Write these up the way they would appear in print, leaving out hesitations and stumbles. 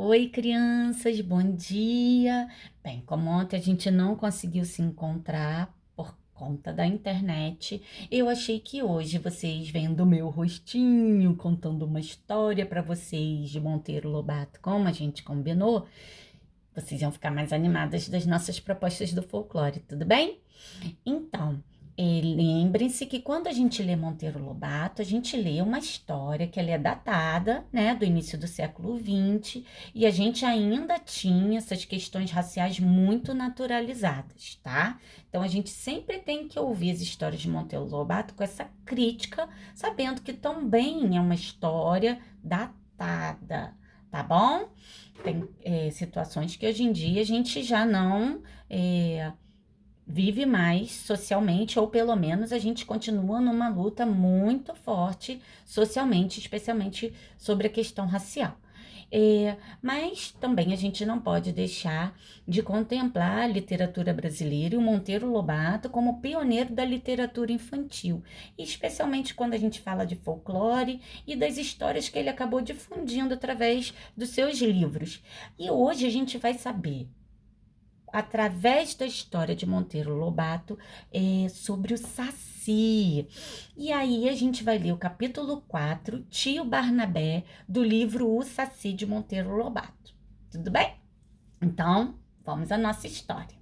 Oi, crianças, bom dia. Bem, como ontem a gente não conseguiu se encontrar por conta da internet, eu achei que hoje vocês vendo o meu rostinho, contando uma história para vocês de Monteiro Lobato, como a gente combinou, vocês iam ficar mais animadas das nossas propostas do folclore, tudo bem? Então, lembrem-se que quando a gente lê Monteiro Lobato, a gente lê uma história que ela é datada, né, do início do século XX, e a gente ainda tinha essas questões raciais muito naturalizadas, tá? Então, a gente sempre tem que ouvir as histórias de Monteiro Lobato com essa crítica, sabendo que também é uma história datada, tá bom? Tem situações que hoje em dia a gente já não vive mais socialmente, ou pelo menos a gente continua numa luta muito forte socialmente, especialmente sobre a questão racial. Mas também a gente não pode deixar de contemplar a literatura brasileira e o Monteiro Lobato como pioneiro da literatura infantil, especialmente quando a gente fala de folclore e das histórias que ele acabou difundindo através dos seus livros. E hoje a gente vai saber, através da história de Monteiro Lobato, sobre o Saci. E aí a gente vai ler o capítulo 4, Tio Barnabé, do livro O Saci de Monteiro Lobato. Tudo bem? Então, vamos à nossa história.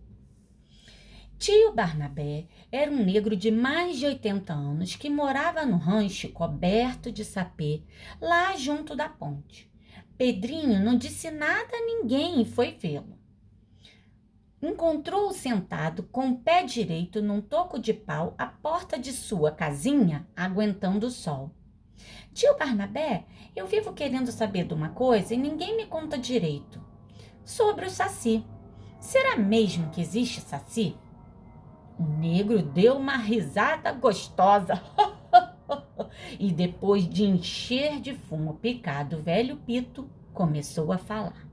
Tio Barnabé era um negro de mais de 80 anos que morava no rancho coberto de sapê, lá junto da ponte. Pedrinho não disse nada a ninguém e foi vê-lo. Encontrou-o sentado com o pé direito num toco de pau à porta de sua casinha, aguentando o sol. Tio Barnabé, eu vivo querendo saber de uma coisa e ninguém me conta direito. Sobre o Saci. Será mesmo que existe Saci? O negro deu uma risada gostosa e depois de encher de fumo picado o velho pito, começou a falar.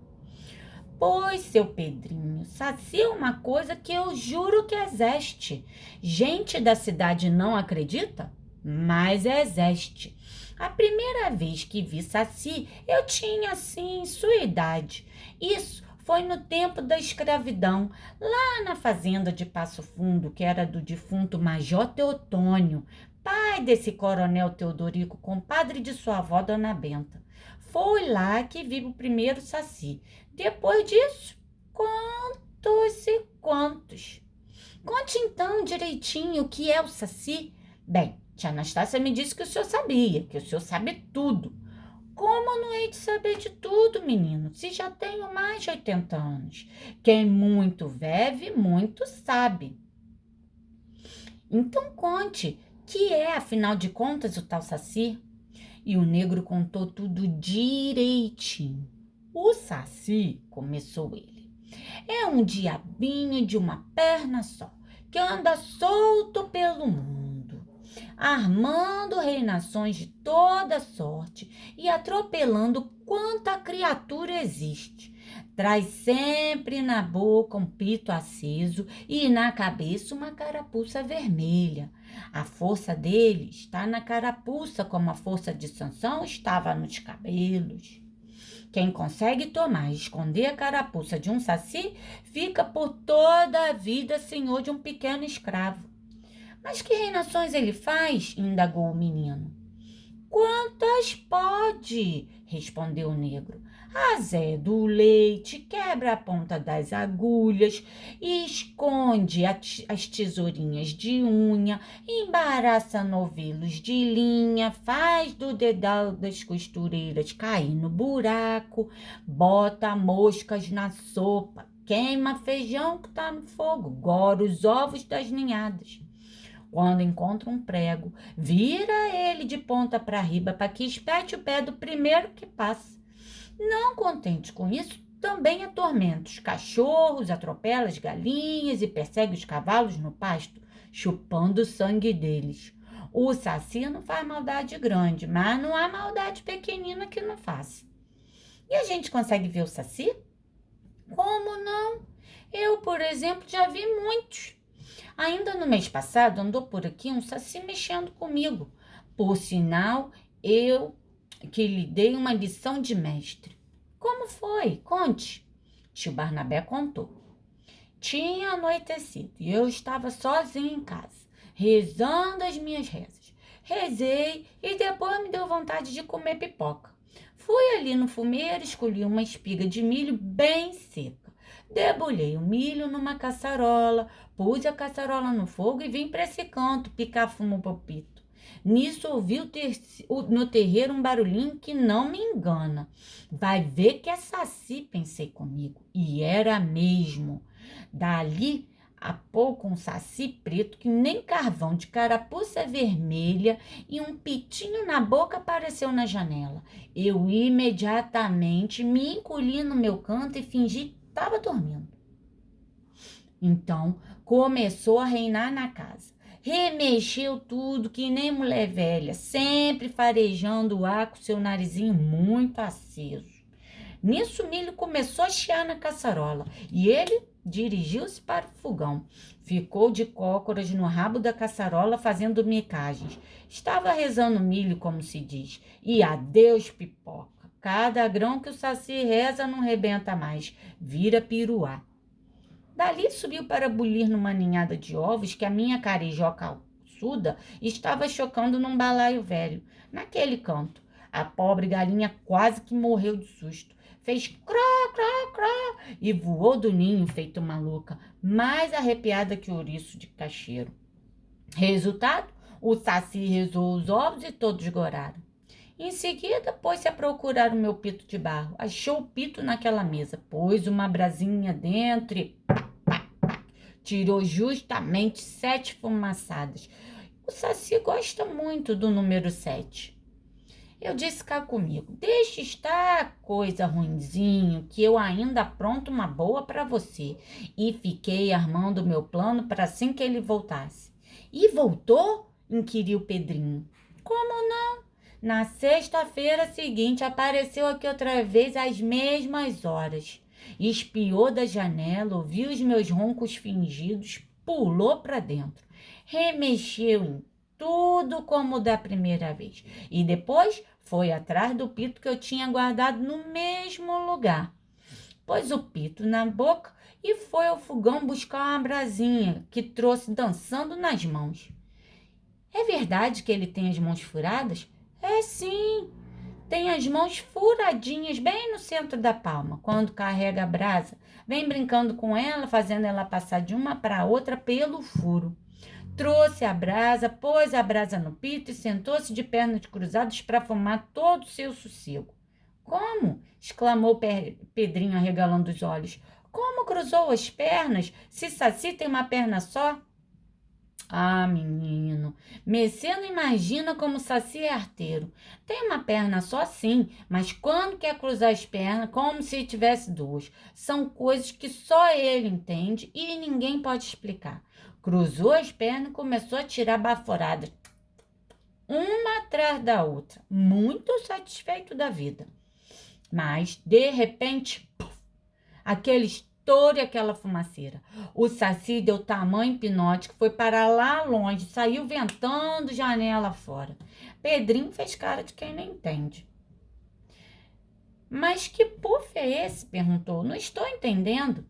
Pois, seu Pedrinho, Saci é uma coisa que eu juro que existe. Gente da cidade não acredita, mas existe. A primeira vez que vi Saci, eu tinha, assim, sua idade. Isso foi no tempo da escravidão, lá na fazenda de Passo Fundo, que era do defunto Major Teotônio, pai desse coronel Teodorico, compadre de sua avó, Dona Benta. Foi lá que vi o primeiro Saci. Depois disso, quantos e quantos? Conte então direitinho o que é o Saci. Bem, tia Anastácia me disse que o senhor sabia, que o senhor sabe tudo. Como não hei de saber de tudo, menino, se já tenho mais de 80 anos? Quem muito vive, muito sabe. Então conte, que é, afinal de contas, o tal Saci? E o negro contou tudo direitinho. O Saci, começou ele, é um diabinho de uma perna só, que anda solto pelo mundo, armando reinações de toda sorte e atropelando quanta criatura existe. Traz sempre na boca um pito aceso e na cabeça uma carapuça vermelha. A força dele está na carapuça, como a força de Sansão estava nos cabelos. Quem consegue tomar e esconder a carapuça de um saci, fica por toda a vida senhor de um pequeno escravo. Mas que reinações ele faz? Indagou o menino. Quantas pode? Respondeu o negro. Azeda o leite, quebra a ponta das agulhas, esconde as tesourinhas de unha, embaraça novelos de linha, faz do dedal das costureiras cair no buraco, bota moscas na sopa, queima feijão que tá no fogo, gora os ovos das ninhadas. Quando encontra um prego, vira ele de ponta para riba para que espete o pé do primeiro que passa. Não contente com isso, também atormenta os cachorros, atropela as galinhas e persegue os cavalos no pasto, chupando o sangue deles. O Saci não faz maldade grande, mas não há maldade pequenina que não faça. E a gente consegue ver o Saci? Como não? Eu, por exemplo, já vi muitos. Ainda no mês passado andou por aqui um saci mexendo comigo. Por sinal, eu que lhe dei uma lição de mestre. Como Como foi? Conte. Tio Barnabé contou. Tinha anoitecido e eu estava sozinha em casa, rezando as minhas rezas. Rezei e depois me deu vontade de comer pipoca. Fui ali no fumeiro, escolhi uma espiga de milho bem seca. Debulhei o milho numa caçarola, pus a caçarola no fogo e vim para esse canto picar fumo pro pito. Nisso ouvi no terreiro um barulhinho que não me engana. Vai ver que é saci, pensei comigo. E era mesmo. Dali a pouco um saci preto que nem carvão, de carapuça vermelha e um pitinho na boca apareceu na janela. Eu imediatamente me encolhi no meu canto e fingi que estava dormindo. Então começou a reinar na casa. Remexeu tudo que nem mulher velha, sempre farejando o ar com seu narizinho muito aceso. Nisso, o milho começou a chiar na caçarola e ele dirigiu-se para o fogão. Ficou de cócoras no rabo da caçarola fazendo micagens. Estava rezando milho, como se diz. E adeus, pipoca. Cada grão que o saci reza não rebenta mais, vira piruá. Dali subiu para bulir numa ninhada de ovos que a minha carijó calçuda estava chocando num balaio velho, naquele canto. A pobre galinha quase que morreu de susto. Fez cró, cró, cró e voou do ninho feito maluca, mais arrepiada que ouriço de cacheiro. Resultado, o saci rezou os ovos e todos goraram. Em seguida, pôs-se a procurar o meu pito de barro. Achou o pito naquela mesa, pôs uma brasinha dentro e tirou justamente 7 fumaçadas. O saci gosta muito do número 7. Eu disse cá comigo, deixa estar, coisa ruinzinho, que eu ainda apronto uma boa para você. E fiquei armando o meu plano para assim que ele voltasse. E voltou? Inquiriu Pedrinho. Como não? Na sexta-feira seguinte apareceu aqui outra vez às mesmas horas. Espiou da janela, ouviu os meus roncos fingidos, pulou para dentro. Remexeu em tudo como da primeira vez. E depois foi atrás do pito que eu tinha guardado no mesmo lugar. Pôs o pito na boca e foi ao fogão buscar uma brasinha que trouxe dançando nas mãos. É verdade que ele tem as mãos furadas? É sim. Tem as mãos furadinhas bem no centro da palma. Quando carrega a brasa, vem brincando com ela, fazendo ela passar de uma para outra pelo furo. Trouxe a brasa, pôs a brasa no pito e sentou-se de pernas cruzadas para fumar todo o seu sossego. Como? Exclamou Pedrinho arregalando os olhos. Como cruzou as pernas? Se Saci tem uma perna só? Ah, menino, você não imagina como o Saci é arteiro. Tem uma perna só sim, mas quando quer cruzar as pernas, como se tivesse duas. São coisas que só ele entende e ninguém pode explicar. Cruzou as pernas e começou a tirar baforadas, uma atrás da outra, muito satisfeito da vida. Mas, de repente, puf, aquele estouro e aquela fumaceira. O Saci deu tamanho pinote que foi parar lá longe, saiu ventando janela fora. Pedrinho fez cara de quem não entende. Mas que puff é esse? Perguntou. Não estou entendendo.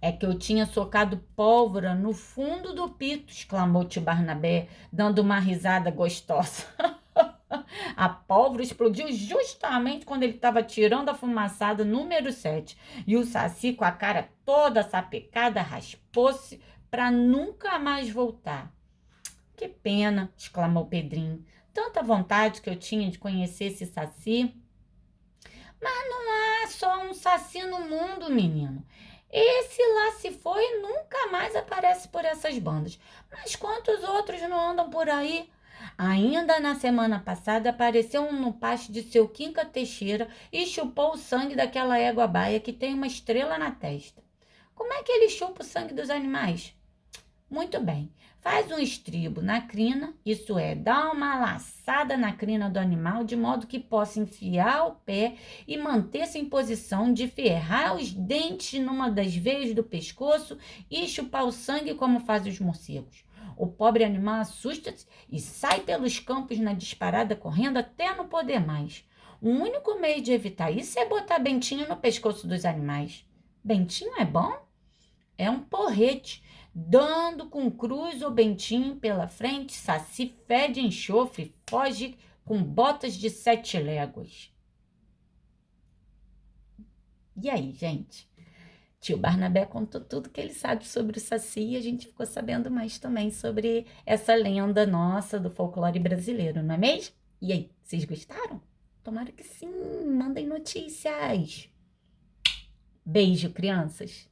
É que eu tinha socado pólvora no fundo do pito, exclamou tio Barnabé, dando uma risada gostosa. A pólvora explodiu justamente quando ele estava tirando a fumaçada número 7. E o Saci, com a cara toda sapecada, raspou-se para nunca mais voltar. Que pena, exclamou Pedrinho. Tanta vontade que eu tinha de conhecer esse Saci. Mas não há só um Saci no mundo, menino. Esse lá se foi e nunca mais aparece por essas bandas. Mas quantos outros não andam por aí? Ainda na semana passada apareceu um no pasto de seu Quinca Teixeira e chupou o sangue daquela égua baia que tem uma estrela na testa. Como é que ele chupa o sangue dos animais? Muito bem, faz um estribo na crina, isso é, dá uma laçada na crina do animal de modo que possa enfiar o pé e manter-se em posição de ferrar os dentes numa das veias do pescoço e chupar o sangue como fazem os morcegos. O pobre animal assusta-se e sai pelos campos na disparada correndo até não poder mais. O único meio de evitar isso é botar Bentinho no pescoço dos animais. Bentinho é bom? É um porrete. Dando com cruz ou Bentinho pela frente, Saci fede enxofre, foge com botas de 7 léguas. E aí, gente? Tio Barnabé contou tudo que ele sabe sobre o Saci e a gente ficou sabendo mais também sobre essa lenda nossa do folclore brasileiro, não é mesmo? E aí, vocês gostaram? Tomara que sim, mandem notícias. Beijo, crianças!